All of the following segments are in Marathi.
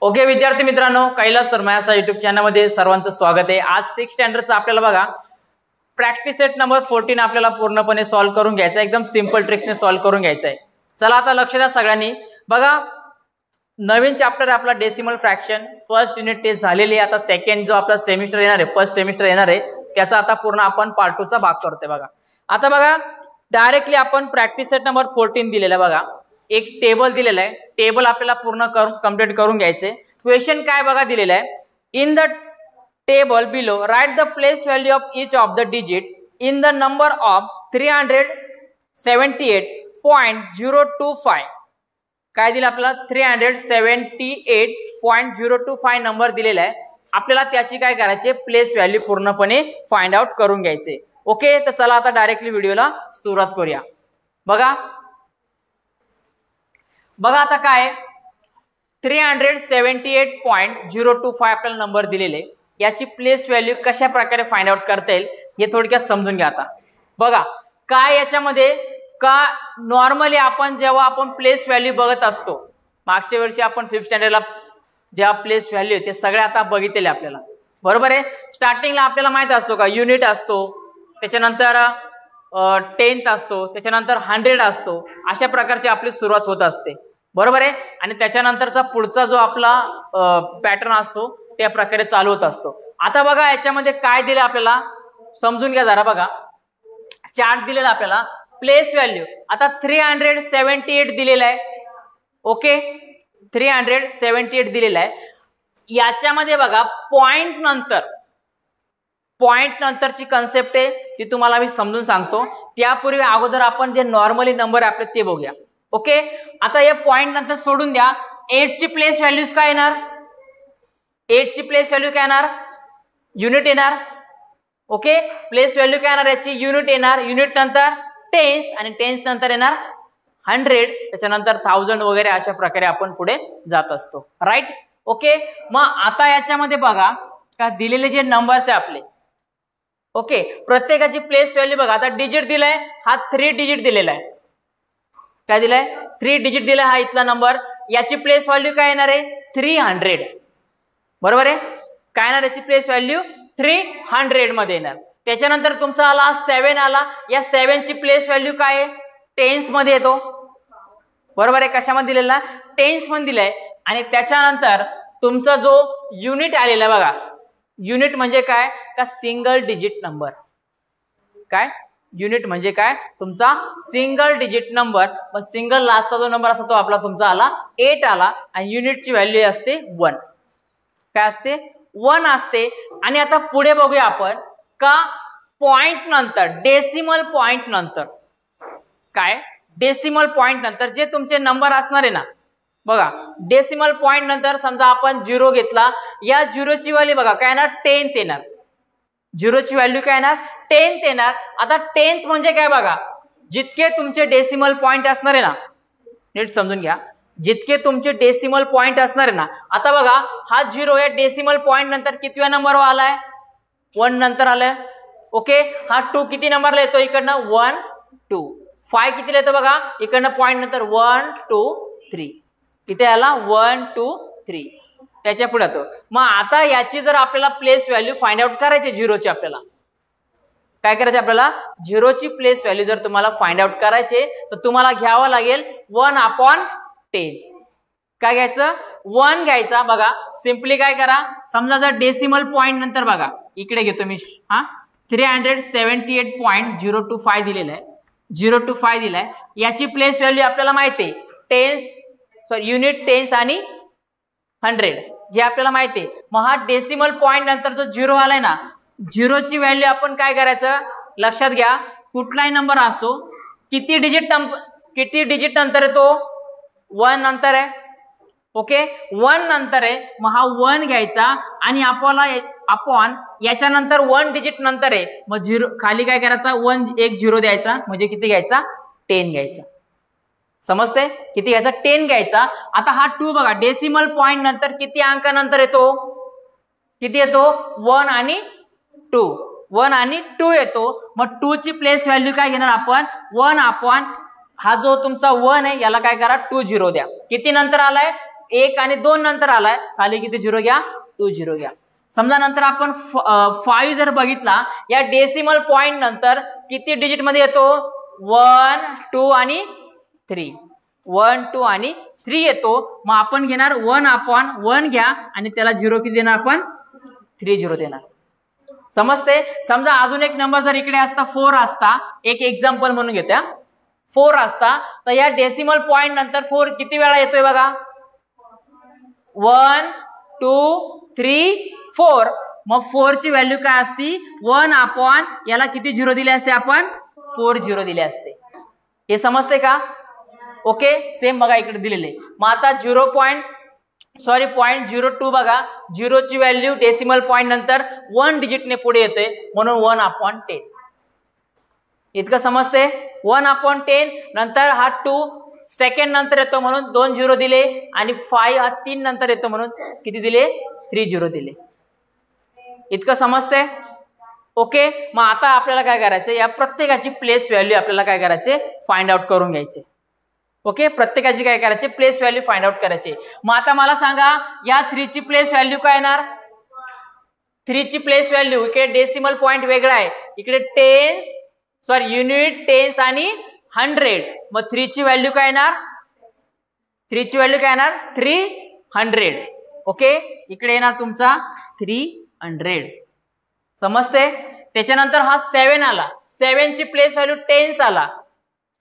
ओके विद्यार्थी मित्रांनो, कैलास सरमायासा युट्यूब चॅनलमध्ये सर्वांचं स्वागत आहे। आज 6th स्टँडर्डचा आपल्याला बघा प्रॅक्टिस सेट नंबर 14 आपल्याला पूर्णपणे सॉल्व्ह करून घ्यायचा, एकदम सिंपल ट्रिक्सने सॉल्व्ह करून घ्यायचा आहे। चला आता लक्ष द्या सगळ्यांनी। बघा नवीन चॅप्टर आपला decimal fraction, first unit test झालेली आहे। आता सेकंड जो आपला सेमिस्टर येणार आहे, फर्स्ट सेमिस्टर येणार आहे, त्याचा आता पूर्ण आपण पार्ट 2 चा भाग करतोय। बघा आता बघा डायरेक्टली आपण प्रॅक्टिस सेट नंबर 14 दिलेला आहे। बघा एक टेबल दिलेला आहे, टेबल आपल्याला पूर्ण कंप्लीट करून घ्यायचे। क्वेश्चन काय बघा दिलेला आहे, in the table below right the place value of each of the digit in the number of 378.025। काय दिलं आपल्याला 378.025 नंबर दिलेला आहे। आपल्याला त्याची काय करायचे, प्लेस व्हॅल्यू पूर्णपणे फाइंड आउट करून घ्यायचे। ओके, तर चला आता डायरेक्टली व्हिडिओला सुरुवात करूया। बघा आता काय 378.025 आपल्याला नंबर दिलेले, याची प्लेस व्हॅल्यू कशा प्रकारे फाइंड आउट करता येईल हे थोडक्यात समजून घ्या। आता बघा काय याच्यामध्ये का नॉर्मली आपण जेव्हा आपण प्लेस व्हॅल्यू बघत असतो, मागच्या वर्षी आपण 5th स्टँडर्डला जेव्हा प्लेस व्हॅल्यू ते सगळे आता बघितलेले आपल्याला, बरोबर आहे। स्टार्टिंगला आपल्याला माहित असतो का युनिट असतो, त्याच्यानंतर 10th असतो, त्याच्यानंतर 100 असतो, अशा प्रकारची आपली सुरुवात होत असते, बरोबर आहे। आणि त्याच्यानंतरचा पुढचा जो आपला पॅटर्न असतो त्या प्रकारे चालू होत असतो। आता बघा याच्यामध्ये काय दिलं आपल्याला समजून घ्या जरा। बघा चार्ट दिलेला आपल्याला, प्लेस व्हॅल्यू आता 378 दिलेला आहे। ओके 378 दिलेला आहे। याच्यामध्ये बघा पॉइंट नंतरची कन्सेप्ट आहे, ती तुम्हाला मी समजून सांगतो। त्यापूर्वी अगोदर आपण जे नॉर्मली नंबर आपले ते बघूया। ओके आता या पॉइंट नंतर सोडून द्या, 8 ची प्लेस व्हॅल्यूज काय येणार, 8 ची प्लेस व्हॅल्यू काय येणार, युनिट येणार। ओके प्लेस व्हॅल्यू काय येणार याची, युनिट येणार। युनिट नंतर टेन्स आणि टेन्स नंतर येणार 100, त्याच्यानंतर 1000 वगैरे अशा प्रकारे आपण पुढे जात असतो, राईट। ओके मग आता याच्यामध्ये बघा का दिलेले जे नंबर्स आहे आपले, ओके प्रत्येकाची प्लेस व्हॅल्यू बघा। आता डिजिट दिलाय, हा 3 डिजिट दिलेला आहे। काय दिलाय 3 डिजिट दिलाय, हा इथला नंबर। याची प्लेस व्हॅल्यू काय येणार आहे 300, बरोबर आहे। काय येणार याची प्लेस व्हॅल्यू 300 मध्ये येणार। त्याच्यानंतर तुमचा आला 7 आला, या 7 ची प्लेस व्हॅल्यू काय आहे टेन्स मध्ये येतो, बरोबर आहे। कशामध्ये दिलेला, टेन्स मध्ये दिलाय। आणि त्याच्यानंतर तुमचा जो युनिट आलेला बघा, युनिट म्हणजे काय का सिंगल डिजिट नंबर। काय युनिट म्हणजे काय तुमचा सिंगल डिजिट नंबर। मग सिंगल लास्टचा जो नंबर असतो तो आपला तुमचा आला 8 आला, आणि युनिटची व्हॅल्यू असते 1। काय असते 1 असते। आणि आता पुढे बघूया आपण का पॉइंट नंतर, डेसिमल पॉइंट नंतर, काय डेसिमल पॉइंट नंतर जे तुमचे नंबर असणार आहे ना, बघा डेसिमल पॉइंट नंतर समजा आपण 0 घेतला, या 0 ची व्हॅल्यू बघा काय येणार 10th येणार। 0 ची व्हॅल्यू काय येणार 10th येणार। आता 10th म्हणजे काय बघा, जितके तुमचे डेसिमल पॉइंट असणार आहे ना, नीट समजून घ्या, जितके तुमचे डेसिमल पॉइंट असणार आहे ना। आता बघा हा 0 या डेसिमल पॉइंट नंतर कितव्या नंबरवर आलाय, 1 नंतर आलाय। ओके हा 2 किती नंबरला येतो इकडनं 1 2, 5 कितीला येतो बघा इकडनं पॉइंट नंतर 1 2 3, इथे आला 1 2 3, त्याच्या पुढे येतो। मग आता याची जर आपल्याला प्लेस व्हॅल्यू फाइंड आउट करायची 0 ची, आपल्याला काय करायचे, आपल्याला 0 ची प्लेस व्हॅल्यू जर तुम्हाला फाइंड आउट करायचे तर तुम्हाला घ्यावं लागेल 1/10। काय घ्यायचं 1 घ्यायचा। बघा सिंपली काय करा, समजा जर डेसिमल पॉइंट नंतर बघा इकडे घेतो मी, हा 378.025 दिलेला आहे, 025 दिलाय। याची प्लेस व्हॅल्यू आपल्याला माहिती आहे टेन्स, सॉरी युनिट, टेन्स आणि 100 जे आपल्याला माहिती आहे। मग हा डेसिमल पॉइंट नंतर जो 0 आलाय ना, 0 ची व्हॅल्यू आपण काय करायचं, लक्षात घ्या कुठलाही नंबर असतो किती डिजिट नंतर येतो, 1 नंतर आहे। ओके 1 नंतर आहे, मग हा 1 घ्यायचा आणि आपण याच्यानंतर 1 डिजिट नंतर आहे, मग 0 खाली काय करायचा 1 0 द्यायचा, म्हणजे किती घ्यायचा 10 घ्यायचा। समजते किती घ्यायचा 10 घ्यायचा। आता हा 2 बघा डेसिमल पॉइंट नंतर किती अंक नंतर येतो, किती येतो 1 आणि 2 येतो। मग 2 ची प्लेस व्हॅल्यू काय घेणार आपण 1 हा जो तुमचा 1 आहे याला काय करा 2 0 द्या। किती नंतर आलाय 1 आणि 2 नंतर आलाय, खाली किती झिरो घ्या, 2 झिरो घ्या. समजा नंतर आपण 5 जर बघितला, या डेसिमल पॉइंट नंतर किती डिजिट मध्ये येतो, 1 2 आणि 3, 1 2 आणि 3 येतो. मग आपण घेणार 1/1 घ्या आणि त्याला झिरो किती देणार आपण, 3 झिरो देणार. समजते. समजा अजून एक नंबर जर इकडे असता 4 असता, एक एक्झाम्पल म्हणून घेत्या, 4 असता, तर या डेसिमल पॉइंट नंतर 4 किती वेळा येतोय बघा, 1 2 3 4. मग 4 ची व्हॅल्यू काय असती, 1/, याला किती झिरो दिले असते आपण, 4 झिरो दिले असते. हे समजते का. ओके. सेम बघा इकडे दिलेले. मग आता 0.02 बघा, झिरोची व्हॅल्यू डेसिमल पॉइंट नंतर 1 डिजिटने पुढे येते, म्हणून 1/10. इतकं समजते. 1/10 नंतर हा 2 सेकंड नंतर येतो म्हणून 2 झिरो दिले, आणि 5 हा 3 नंतर येतो म्हणून किती दिले, 3 झिरो दिले. इतकं समजते. ओके. मग आता आपल्याला काय करायचं, या प्रत्येकाची प्लेस व्हॅल्यू आपल्याला काय करायचे, फाइंड आउट करून घ्यायचे. ओके. प्रत्येकाची काय करायचे, प्लेस व्हॅल्यू फाइंड आउट करायचे. मग आता मला सांगा, या 3 ची प्लेस व्हॅल्यू काय येणार, 3 ची प्लेस व्हॅल्यू, इकडे डेसिमल पॉइंट वेगळा आहे, इकडे टेन्स युनिट, टेन्स आणि 100. मग 3 ची व्हॅल्यू काय येणार, 3 ची व्हॅल्यू काय येणार, 300. ओके. इकडे येणार तुमचा 300. समजते. त्याच्यानंतर हा 7 आला, 7 ची प्लेस व्हॅल्यू टेन्स आला,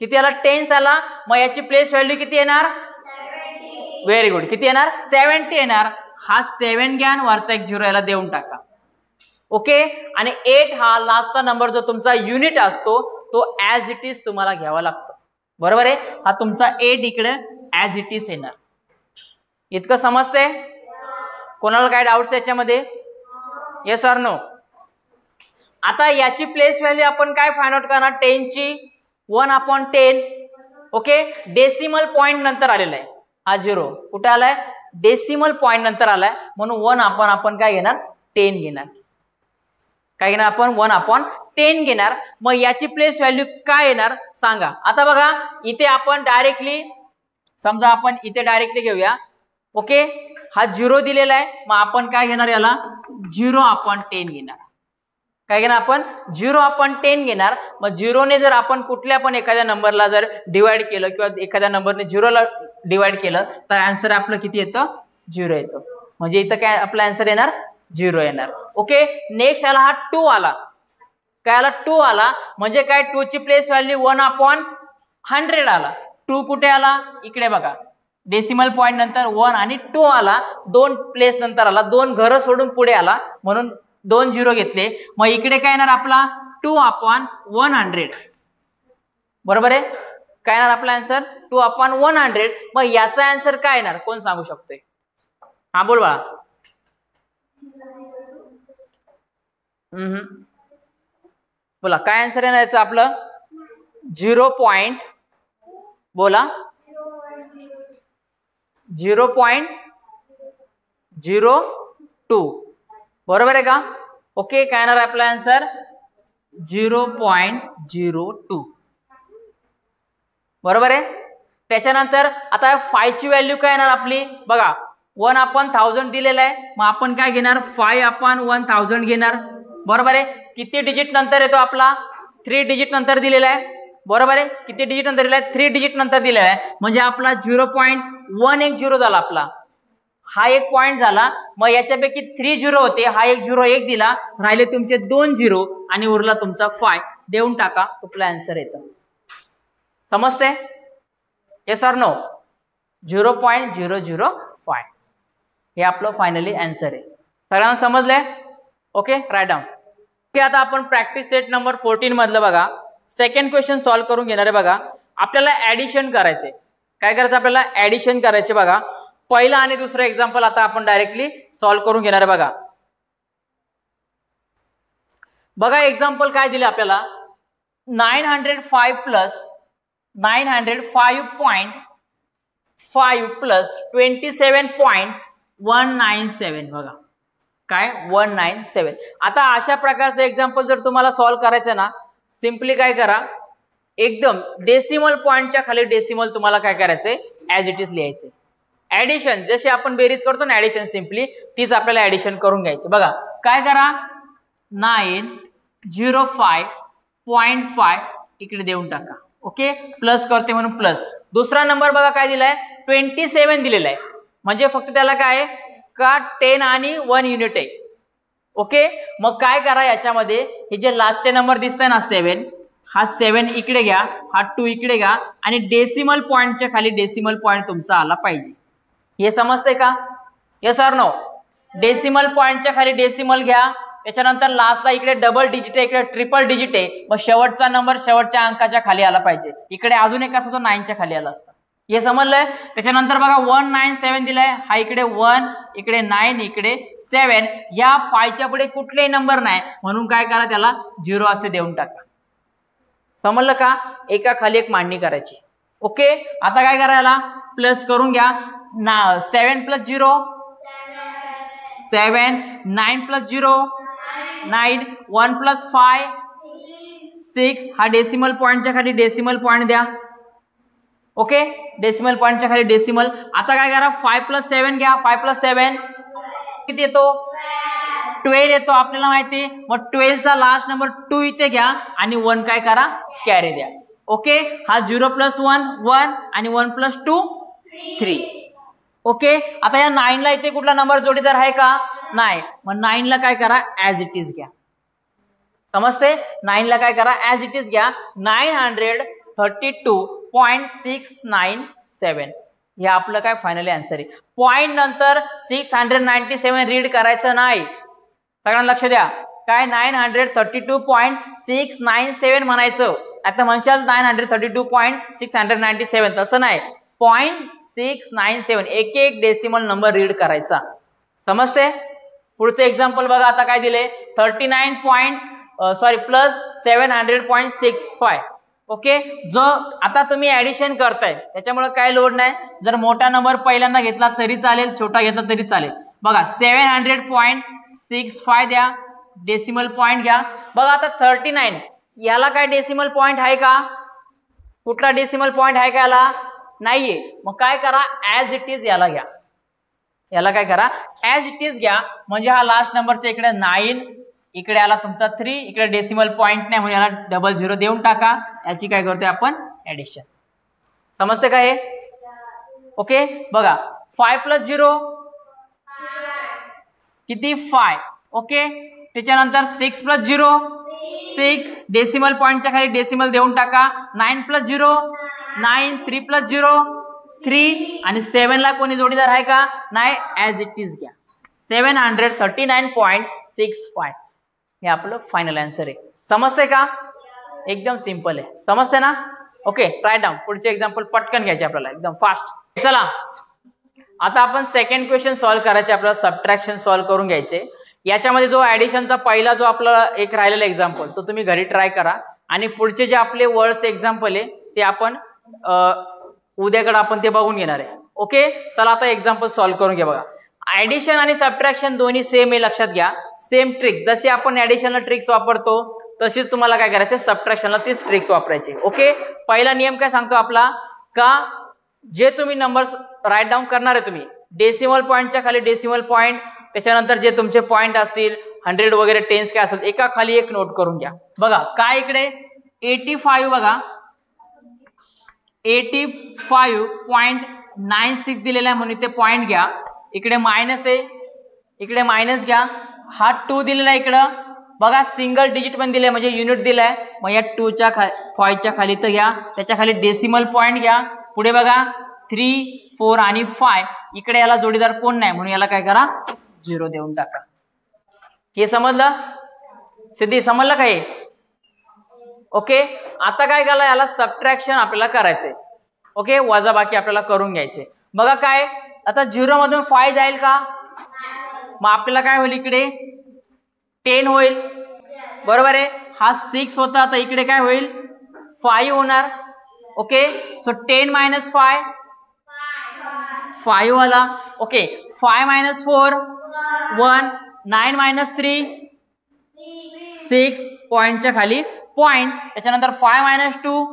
किती आला, टेन्स आला. मग याची प्लेस व्हॅल्यू किती येणार, व्हेरी गुड, किती येणार, 70 येणार. हा 7 घ्या आणि वरचा एक झिरो याला देऊन टाका. ओके. आणि 8 हा लास्टचा नंबर जो तुमचा युनिट असतो तो ऍज इट इज तुम्हाला घ्यावा लागतो. बरोबर आहे. हा तुमचा 8 इकडे ऍज इट इज येणार. इतकं समजते. कोणाला काय डाऊट्स याच्यामध्ये, येस ऑर नो. आता याची प्लेस व्हॅल्यू आपण काय फाइंड आउट करणार, 10 ची 1/10. ओके. डेसिमल पॉइंट नंतर आलेला आहे हा झिरो, कुठे आलाय, डेसिमल पॉइंट नंतर आलाय, म्हणून 1 आपण काय घेणार, 10 घेणार. काय घेणार आपण, 1/10 घेणार. मग याची प्लेस व्हॅल्यू काय येणार सांगा. आता बघा इथे आपण डायरेक्टली, समजा आपण इथे डायरेक्टली घेऊया. ओके. हा झिरो दिलेला आहे, मग आपण काय घेणार, याला 0/10 घेणार. काय घेणार आपण, 0/10 घेणार. मग झिरोने जर आपण कुठल्या पण एखाद्या नंबरला जर डिवाइड केलं, किंवा एखाद्या नंबरने झिरोला डिवाइड केलं, तर आन्सर आपलं किती येतं, 0 येतं. म्हणजे इथं काय आपला आन्सर येणार, 0 येणार. ओके. नेक्स्ट याला हा 2 आला, काय आला, 2 आला. म्हणजे काय, 2 ची प्लेस व्हॅल्यू 1/100 आला. 2 कुठे आला, इकडे बघा, डेसिमल पॉइंट नंतर 1 आणि 2 आला, 2 प्लेस नंतर आला, 2 घरं सोडून पुढे आला, म्हणून 2 झिरो घेतले. मग इकडे काय येणार आपला, 2/100. बरोबर आहे. काय येणार आपला आन्सर, 2/100. मग याचा आन्सर काय येणार, कोण सांगू शकतोय, हा बोल बाळा. बोला काय आन्सर येणार याचं आपलं, 0. बोला 0.02. बरोबर आहे का. ओके. काय येणार आपला आन्सर, 0.02. बरोबर आहे. त्याच्यानंतर आता 5 ची व्हॅल्यू काय येणार आपली, बघा 1/1000 दिलेला आहे, मग आपण काय घेणार, 5/1000 घेणार. बरोबर आहे. किती डिजिट नंतर येतो आपला, 3 डिजिट नंतर दिलेला आहे. बरोबर आहे. किती डिजिट नंतर दिलेला आहे, 3 डिजिट नंतर दिलेला आहे. म्हणजे आपला 0.110 झाला आपला, हा एक पॉइंट झाला. मग याच्यापैकी 3 झिरो होते, हा एक झिरो एक दिला, राहिले तुमचे 2 झिरो आणि उरला तुमचा 5. देऊन टाका, तुमचा आन्सर येतं. समजते. Yes or no. 0.005 हे आपलं फायनली आन्सर आहे. सगळ्यांना समजलंय. ओके. Write down. ओके. आता आपण प्रॅक्टिस सेट नंबर 14 मधलं बघा सेकंड क्वेश्चन सॉल्व्ह करून घेणार आहे. बघा आपल्याला ऍडिशन करायचे. काय करायचं आपल्याला, ऍडिशन करायचे. बघा पहिला आणि दुसरा एक्झाम्पल आता आपण डायरेक्टली सॉल्व्ह करून घेणार आहे. बघा बघा एक्झाम्पल काय दिले आपल्याला, 905 प्लस 905.5 प्लस 27.197. बघा काय 197. आता अशा प्रकारचं एक्झाम्पल जर तुम्हाला सॉल्व्ह करायचं ना, सिम्पली काय करा, एकदम डेसिमल पॉइंटच्या खाली डेसिमल तुम्हाला काय करायचंय, ऍज इट इज लिहायचे. ऍडिशन जशी आपण बेरीज करतो ना ऍडिशन सिम्पली तीच आपल्याला ऍडिशन करून घ्यायची. बघा काय करा 905.5 इकडे देऊन टाका. ओके प्लस करते म्हणून प्लस. दुसरा नंबर बघा काय दिलाय 27 दिलेला आहे म्हणजे फक्त त्याला काय का 10 आणि 1 युनिट आहे. ओके मग काय करा याच्यामध्ये हे जे लास्टचे नंबर दिसतंय ना 7 हा 7 इकडे घ्या हा 2 इकडे घ्या आणि डेसिमल पॉईंटच्या खाली डेसिमल पॉईंट तुमचा आला पाहिजे. हे समजतंय का? Yes or no? डेसिमल पॉईंटच्या खाली डेसिमल घ्या त्याच्यानंतर लास्टला इकडे डबल डिजिट आहे इकडे ट्रिपल डिजिट आहे मग शेवटचा नंबर शेवटच्या अंकाच्या खाली आला पाहिजे. इकडे अजून एक असतो तो 9च्या खाली आला असता. हे समजलंय? त्याच्यानंतर बघा 197 दिलाय हा इकडे 1 इकडे 9 इकडे 7 या 5च्या पुढे कुठलेही नंबर नाही म्हणून काय करा त्याला 0 असे देऊन टाका. समजलं का? एका खाली एक मांडणी करायची. ओके आता काय करायला प्लस करून घ्या 7 + 0 7 9 + 0 9 1 + 5 6 हा डेसिमल पॉईंटच्या खाली डेसिमल पॉईंट द्या. ओके डेसिमल पॉईंटच्या खाली डेसिमल. आता काय करा 5 + 7 घ्या 5 + 7 किती येतो 12 येतो आपल्याला माहिती. मग 12 चा लास्ट नंबर 2 इथे घ्या आणि 1 काय करा कॅरी द्या. ओके हा 0 + 1 1 आणि 1 + 2 3. ओके आता या 9 ला इथे कुठला नंबर जोडीदार आहे का? नाही. मग 9 ला काय करा ऍज इट इज घ्या. समजते? 9 ला काय करा ऍज इट इज घ्या 932.697 हे आपलं काय फायनली आन्सर आहे. पॉइंट नंतर 697 रीड करायचं नाही. सगळ्यांना लक्ष द्या काय 932.697 म्हणायचं. आता म्हणशाल 932.697 तसं नाही 0.697 एक एक डेसिमल नंबर रीड करायचा. समजते? पुढचं एक्झाम्पल बघा आता काय दिले 39 प्लस 700.65. ओके जो आता तुम्ही ऍडिशन करताय त्याच्यामुळे काय लोड नाही. जर मोठा नंबर पहिल्यांदा घेतला तरी चालेल छोटा घेतला तरी चालेल. बघा 700.65 द्या डेसिमल पॉईंट घ्या. बघा आता 39 याला काय डेसिमल पॉईंट आहे का? कुठला डेसिमल पॉईंट आहे का याला? नाहीये. मग काय करा ऍज इट इज याला घ्या. याला काय करा ऍज इट इज घ्या म्हणजे हा लास्ट नंबरचा इकडे 9 इकडे आला तुमचा 3 इकडे डेसिमल पॉईंट नाही म्हणून याला डबल 0 देऊन टाका. याची काय करतोय आपण ऍडिशन. समजते का हे? ओके बघा 5 + 0 किती 5. ओके त्याच्यानंतर 6 + 0 6 डेसिमल पॉईंटच्या खाली डेसिमल देऊन टाका 9 + 0 9 3 + 0 3 आणि 7 ला कोणी जोडीदार आहे का? नाही. ऍज इट इज घ्या 739.65 हे आपलं फायनल आन्सर आहे. समजतंय का? एकदम सिंपल आहे. समजतंय ना? Okay try down. पुढचे एक्झाम्पल पटकन घ्यायचे आपल्याला एकदम फास्ट. चला आता आपण सेकंड क्वेश्चन सॉल्व्ह करायचे आपल्याला सबट्रॅक्शन सॉल्व्ह करून घ्यायचे. याच्यामध्ये जो ऍडिशनचा पहिला जो आपला एक राहिलेला एक्झाम्पल तो तुम्ही घरी ट्राय करा आणि पुढचे जे आपले वर्ड्स एक्झाम्पल आहे ते आपण उद्याकडे आपण ते बघून घेणार आहे. ओके चला आता एक्झाम्पल सॉल्व्ह करून घ्या. बघा ऍडिशन आणि सबट्रॅक्शन दोन्ही सेम आहे लक्षात घ्या. सेम ट्रिक जशी आपण ऍडिशनला ट्रिक्स वापरतो तशीच तुम्हाला काय करायचं सबट्रॅक्शनला तीच ट्रिक्स वापरायची. ओके पहिला नियम काय सांगतो आपला का जे तुम्ही नंबर्स राईट डाऊन करणार आहे तुम्ही डेसिमल पॉईंटच्या खाली डेसिमल पॉईंट त्याच्यानंतर जे तुमचे पॉईंट असतील 100 वगैरे टेन्स काय असेल एका खाली एक नोट करून घ्या. बघा काय इकडे 85 बघा 85.96 दिलेला आहे म्हणून इथे पॉईंट घ्या. इकडे मायनस आहे इकडे मायनस घ्या. हा 2 दिलेला आहे इकडं बघा सिंगल डिजिट पण दिले म्हणजे युनिट दिलाय मग या 2च्या 5च्या खाली तर घ्या त्याच्या खाली डेसिमल पॉईंट घ्या. पुढे बघा 3 4 आणि 5 इकडे याला जोडीदार कोण नाही म्हणून याला काय करा 0 देऊन टाका. हे समजलं? सिद्धी समजलं का हे? ओके आता काय करा याला सबट्रॅक्शन आपल्याला करायचंय. ओके वजाबाकी आपल्याला करून घ्यायचे. बघा काय आता 0 मधून 5 जाईल का? मग आपल्याला काय होईल इकडे 10 होईल बरोबर आहे. हा 6 होता आता इकडे काय होईल 5 होणार. ओके सो 10 - 5 5 वाला. ओके 5 - 4 1 9 - 3 6 पॉइंटच्या खाली पॉइंट त्याच्यानंतर 5 - 2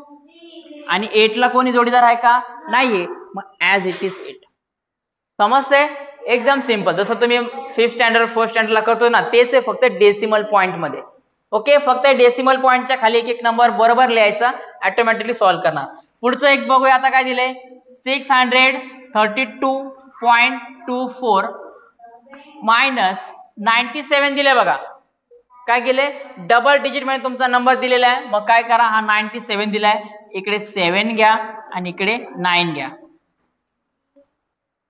आणि 8 ला कोणी जोडीदार आहे का? नाहीये. मग ऍज इट इज 8 समजते? एकदम सिंपल, जसं तुम्ही 5th स्टँडर्ड 4th स्टँडर्डला करतो ना तेच आहे, फक्त डेसिमल पॉईंट मध्ये. ओके, फक्त डेसिमल पॉईंटच्या खाली एक एक नंबर बरोबर लिहायचा, ऑटोमॅटिकली सॉल्व्ह करणार. पुढचं एक बघूया आता काय दिलंय. 632.24 मायनस 97 दिले बघा. काय केले, डबल डिजिट मध्ये तुमचा नंबर दिलेला आहे. मग काय करा, हा 97 दिलाय, इकडे 7 घ्या आणि इकडे 9 घ्या.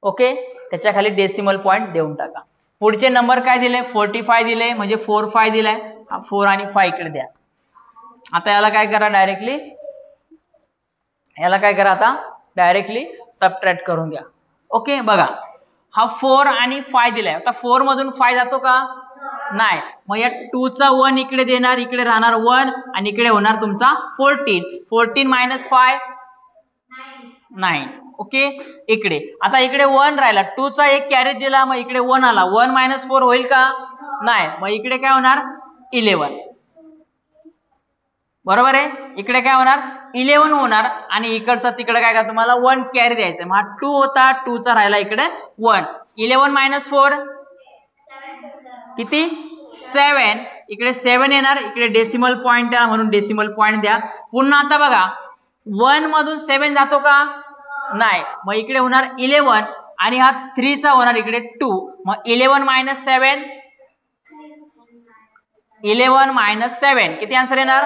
ओके, त्याच्या खाली डेसिमल पॉईंट देऊन टाका. पुढचे नंबर काय दिले, 45 दिले, म्हणजे 45 दिलाय, 4 आणि 5 इकडे द्या. आता याला काय करा, डायरेक्टली आता डायरेक्टली सबट्रॅक्ट करून घ्या. ओके, बघा हा 4 आणि 5 दिलाय. आता 4 मधून 5 जातो का, नाही. मग या 2 चा 1 इकडे देणार, इकडे राहणार 1 आणि इकडे होणार तुमचा 14. 14 मायनस 5 9. ओके, इकडे आता इकडे 1 राहिला, 2 चा एक कॅरेज दिला, मग इकडे 1 आला. 1 मायनस 4 होईल का, नाही. मग इकडे काय होणार, 11. बरोबर आहे, इकडे काय होणार 11 होणार. आणि इकडचा तिकडे काय का तुम्हाला 1 कॅरी द्यायचा. मग हा 2 होता, 2 चा राहिला इकडे 1. 11 मायनस 4 किती, 7. इकडे 7 येणार, इकडे डेसिमल पॉईंट द्या, म्हणून डेसिमल पॉईंट द्या. पुन्हा आता बघा 1 मधून 7 जातो का, नाही. मग इकडे होणार 11 आणि हा 3 चा होणार इकडे 2. मग 11 मायनस 7, 11 मायनस 7 किती आन्सर येणार,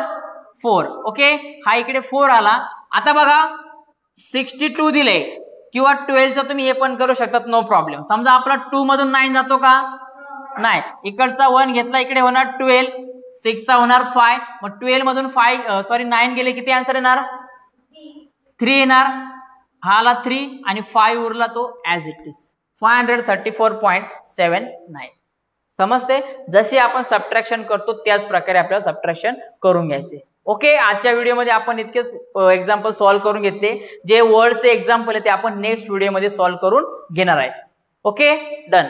4. ओके, हा इकडे 4 आला. आता बघा 62 दिले, किंवा 12चं तुम्ही हे पण करू शकतात, नो प्रॉब्लेम. समजा आपला 2 मधून 9 जातो का, नाही. इकडचा 1 घेतला, इकडे होणार 12, 6 चा होणार 5. मग 12 मधून 9 गेले, किती आन्सर येणार, 3 येणार. हा आला 3 आणि 5 उरला तो ऍज इट इज, 534.79. समजते? जशी आपण सबट्रॅक्शन करतो त्याच प्रकारे आपल्याला सबट्रॅक्शन करून घ्यायचे. ओके, आजच्या व्हिडिओमध्ये आपण इतकेच एक्झाम्पल सॉल्व्ह करून घेतले. जे वर्डचे एक्झाम्पल आहे ते आपण नेक्स्ट व्हिडिओमध्ये सॉल्व्ह करून घेणार आहे. Okay, done.